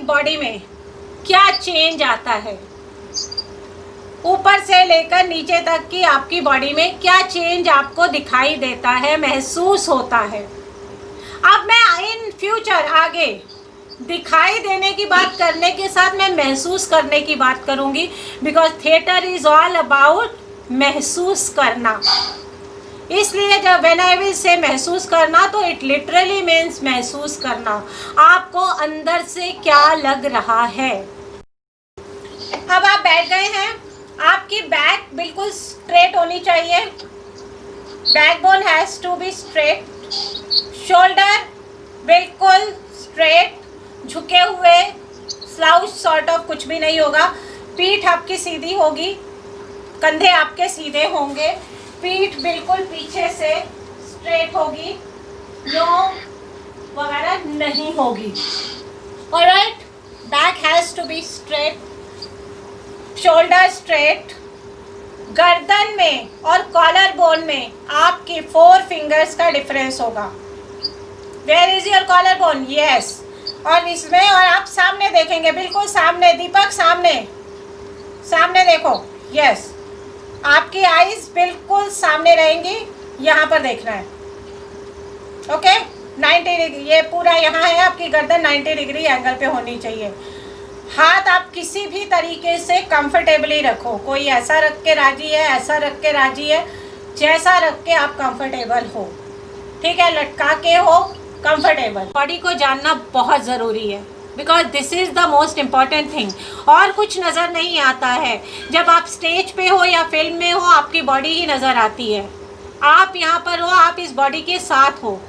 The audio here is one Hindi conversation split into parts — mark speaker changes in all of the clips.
Speaker 1: बॉडी में क्या चेंज आता है, ऊपर से लेकर नीचे तक की आपकी बॉडी में क्या चेंज आपको दिखाई देता है, महसूस होता है। अब मैं इन फ्यूचर आगे दिखाई देने की बात करने के साथ मैं महसूस करने की बात करूंगी, because theatre is all about महसूस करना। इसलिए जब व्हेन आई विल से महसूस करना, तो इट लिटरली मीन्स महसूस करना, आपको अंदर से क्या लग रहा है। अब आप बैठ गए हैं, आपकी बैक बिल्कुल स्ट्रेट होनी चाहिए, backbone has to be straight, shoulder बिल्कुल स्ट्रेट, झुके हुए, स्लाउच सॉर्ट ऑफ कुछ भी नहीं होगा, पीठ आपकी सीधी होगी, कंधे आपके सीधे होंगे, पीठ बिल्कुल पीछे से स्ट्रेट होगी, यों वगैरह नहीं होगी। Alright, back has to be straight, shoulder straight, गर्दन में और कॉलर बोन में आपके 4 फिंगर्स का डिफरेंस होगा। Where is your collar bone? Yes, और इसमें, और आप सामने देखेंगे, बिल्कुल सामने, दीपक सामने, सामने देखो, यस, आपकी आईज बिल्कुल सामने रहेंगी, यहाँ पर देखना है, ओके। 90 डिग्री, ये पूरा यहाँ है, आपकी गर्दन 90 डिग्री एंगल पे होनी चाहिए। हाथ आप किसी भी तरीके से कंफर्टेबली रखो, कोई ऐसा रख के राजी है, ऐसा रख के राजी है, जैसा रख के आप कंफर्टेबल हो, ठीक है, लटका के हो, कंफर्टेबल। बॉडी को जानना बहुत ज़रूरी है, because this is the most important thing. और कुछ नज़र नहीं आता है, जब आप स्टेज पे हो या फिल्म में हो, आपकी बॉडी ही नज़र आती है। आप यहाँ पर हो, आप इस बॉडी के साथ हो,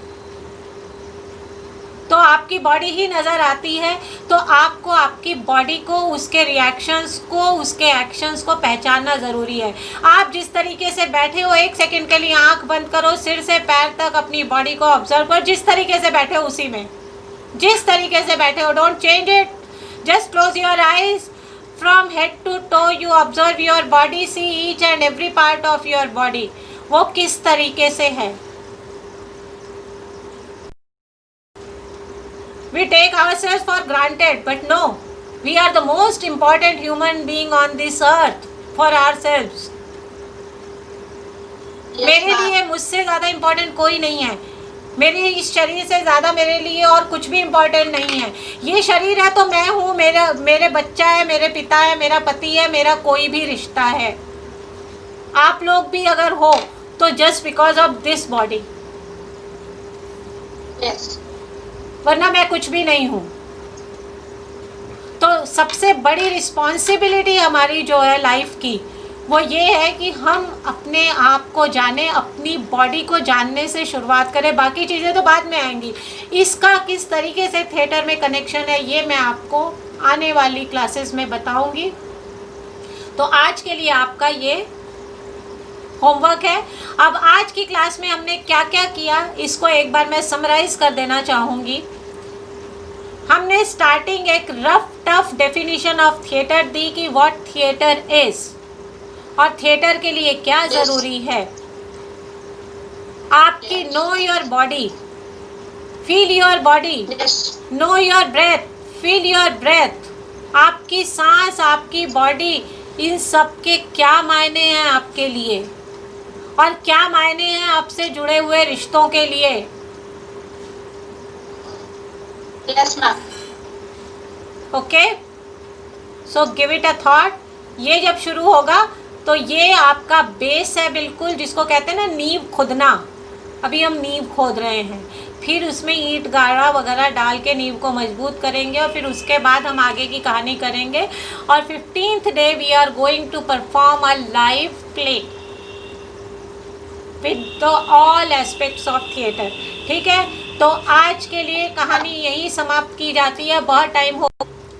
Speaker 1: तो आपकी बॉडी ही नज़र आती है। तो आपको आपकी बॉडी को, उसके रिएक्शंस को, उसके एक्शंस को पहचानना ज़रूरी है। आप जिस तरीके से बैठे हो, 1 सेकंड के लिए आंख बंद करो, सिर से पैर तक अपनी बॉडी को ऑब्जर्व करो, जिस तरीके से बैठे हो उसी में, जिस तरीके से बैठे हो, don't change it, just close your eyes, from head to toe you observe your body, see each and every part of your body, वो किस तरीके से है। We take ourselves for granted, but no, we are the most important human being on this earth for ourselves. मेरे लिए, मुझसे ज़्यादा इम्पोर्टेंट कोई नहीं है, मेरे इस शरीर से ज़्यादा मेरे लिए और कुछ भी इम्पोर्टेंट नहीं है। ये शरीर है तो मैं हूँ, मेरे बच्चा है, मेरे पिता है, मेरा पति है, मेरा कोई भी रिश्ता है। आप लोग भी अगर हो तो just because of this body, वरना मैं कुछ भी नहीं हूँ। तो सबसे बड़ी रिस्पॉन्सिबिलिटी हमारी जो है लाइफ की, वो ये है कि हम अपने आप को जानें, अपनी बॉडी को जानने से शुरुआत करें। बाकी चीज़ें तो बाद में आएंगी। इसका किस तरीके से थिएटर में कनेक्शन है, ये मैं आपको आने वाली क्लासेस में बताऊंगी। तो आज के लिए आपका ये होमवर्क है। अब आज की क्लास में हमने क्या क्या किया, इसको एक बार मैं समराइज कर देना चाहूँगी। हमने स्टार्टिंग एक rough tough definition of theatre दी कि व्हाट थिएटर इज और थिएटर के लिए क्या ज़रूरी है। आपकी know your body, feel your body, know your breath, feel your breath. आपकी सांस, आपकी बॉडी, इन सब के क्या मायने हैं आपके लिए और क्या मायने हैं आपसे जुड़े हुए रिश्तों के लिए।
Speaker 2: Yes, ma'am.
Speaker 1: Okay, so give it a thought. ये जब शुरू होगा तो ये आपका बेस है बिल्कुल, जिसको कहते हैं ना नींव खोदना। अभी हम नींव खोद रहे हैं, फिर उसमें ईंट गाड़ा वगैरह डाल के नींव को मजबूत करेंगे और फिर उसके बाद हम आगे की कहानी करेंगे। और 15th day we are going to perform a live play with the all aspects of theatre. ठीक है, तो आज के लिए कहानी यही समाप्त की जाती है। बहुत टाइम हो,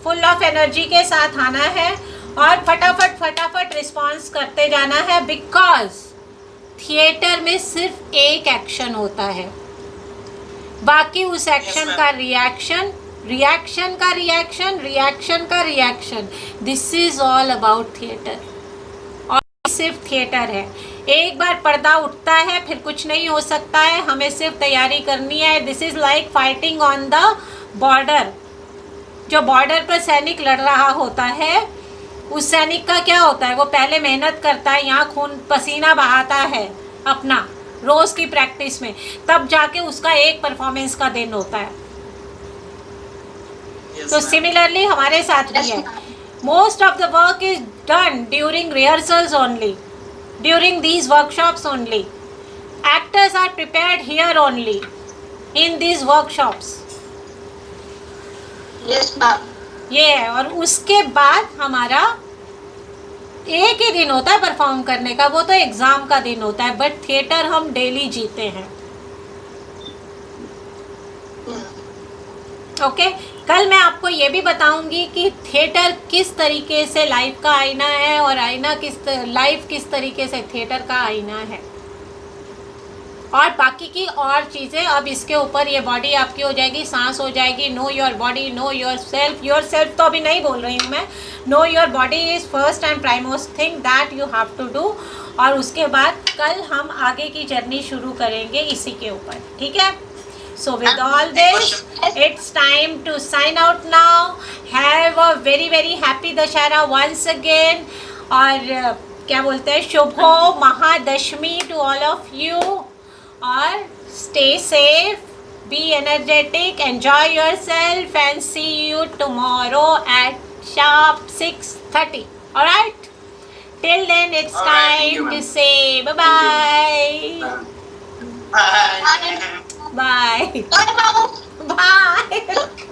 Speaker 1: फुल ऑफ एनर्जी के साथ आना है और फटाफट रिस्पॉन्स करते जाना है, बिकॉज थिएटर में सिर्फ एक एक्शन होता है, बाकी उस एक्शन का रिएक्शन, रिएक्शन का रिएक्शन, रिएक्शन का reaction. This is all about theatre. और सिर्फ थिएटर है। एक बार पर्दा उठता है फिर कुछ नहीं हो सकता है, हमें सिर्फ तैयारी करनी है। This is like fighting on the border. जो बॉर्डर पर सैनिक लड़ रहा होता है, उस सैनिक का क्या होता है, वो पहले मेहनत करता है, यहाँ खून पसीना बहाता है अपना रोज की प्रैक्टिस में, तब जाके उसका एक परफॉर्मेंस का दिन होता है। तो सिमिलरली हमारे साथ भी है, most of the work is done during rehearsals only, during these workshops only. Actors are prepared here only in these workshops.
Speaker 2: Yes, ma'am.
Speaker 1: ये है, और उसके बाद हमारा एक ही दिन होता है परफॉर्म करने का, वो तो एग्जाम का दिन होता है, बट थिएटर हम डेली जीते हैं। ओके कल मैं आपको ये भी बताऊंगी कि थिएटर किस तरीके से लाइफ का आईना है, और आईना लाइफ किस तरीके से थिएटर का आईना है, और बाकी की और चीज़ें। अब इसके ऊपर ये बॉडी आपकी हो जाएगी, सांस हो जाएगी, know your body, know your self तो अभी नहीं बोल रही हूँ मैं। Know your body is first and primemost thing that you have to do. और उसके बाद कल हम आगे की जर्नी शुरू करेंगे इसी के ऊपर, ठीक है। So with all this it's time to sign out now. Have a very very happy Dussehra once again, और क्या बोलते हैं, Shubho Mahadashami to all of you. और stay safe, be energetic, enjoy yourself, and see you tomorrow at sharp 6:30. All right? Till then, it's
Speaker 3: All right, thank
Speaker 1: time
Speaker 3: you,
Speaker 1: to
Speaker 3: ma'am.
Speaker 1: say bye-bye.
Speaker 3: Bye.
Speaker 1: Bye.
Speaker 2: Bye, ma'am.
Speaker 1: Bye.